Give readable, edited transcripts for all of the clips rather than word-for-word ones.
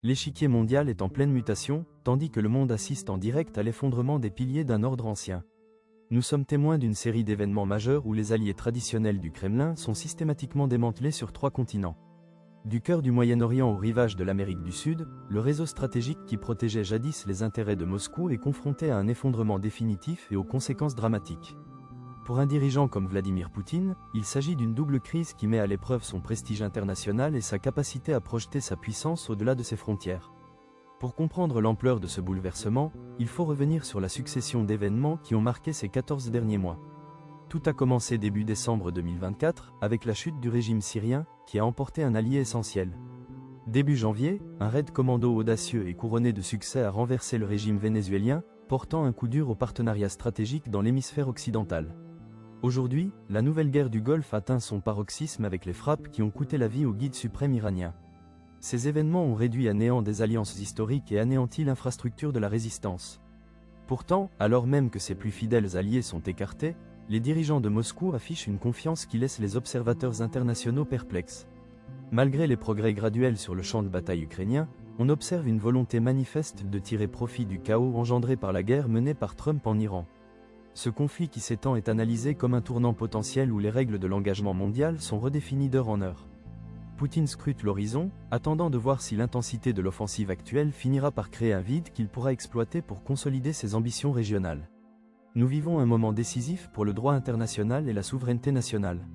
L'échiquier mondial est en pleine mutation, tandis que le monde assiste en direct à l'effondrement des piliers d'un ordre ancien. Nous sommes témoins d'une série d'événements majeurs où les alliés traditionnels du Kremlin sont systématiquement démantelés sur 3 continents. Du cœur du Moyen-Orient au rivage de l'Amérique du Sud, le réseau stratégique qui protégeait jadis les intérêts de Moscou est confronté à un effondrement définitif et aux conséquences dramatiques. Pour un dirigeant comme Vladimir Poutine, il s'agit d'une double crise qui met à l'épreuve son prestige international et sa capacité à projeter sa puissance au-delà de ses frontières. Pour comprendre l'ampleur de ce bouleversement, il faut revenir sur la succession d'événements qui ont marqué ces 14 derniers mois. Tout a commencé début décembre 2024, avec la chute du régime syrien, qui a emporté un allié essentiel. Début janvier, un raid commando audacieux et couronné de succès a renversé le régime vénézuélien, portant un coup dur au partenariat stratégique dans l'hémisphère occidental. Aujourd'hui, la nouvelle guerre du Golfe atteint son paroxysme avec les frappes qui ont coûté la vie au guide suprême iranien. Ces événements ont réduit à néant des alliances historiques et anéanti l'infrastructure de la résistance. Pourtant, alors même que ses plus fidèles alliés sont écartés, les dirigeants de Moscou affichent une confiance qui laisse les observateurs internationaux perplexes. Malgré les progrès graduels sur le champ de bataille ukrainien, on observe une volonté manifeste de tirer profit du chaos engendré par la guerre menée par Trump en Iran. Ce conflit qui s'étend est analysé comme un tournant potentiel où les règles de l'engagement mondial sont redéfinies d'heure en heure. Poutine scrute l'horizon, attendant de voir si l'intensité de l'offensive actuelle finira par créer un vide qu'il pourra exploiter pour consolider ses ambitions régionales. Nous vivons un moment décisif pour le droit international et la souveraineté nationale.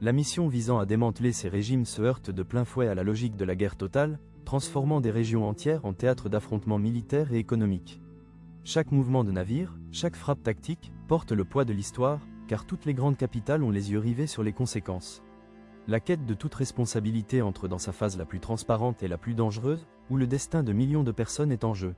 La mission visant à démanteler ces régimes se heurte de plein fouet à la logique de la guerre totale, transformant des régions entières en théâtre d'affrontements militaires et économiques. Chaque mouvement de navire, chaque frappe tactique, porte le poids de l'histoire, car toutes les grandes capitales ont les yeux rivés sur les conséquences. La quête de toute responsabilité entre dans sa phase la plus transparente et la plus dangereuse, où le destin de millions de personnes est en jeu.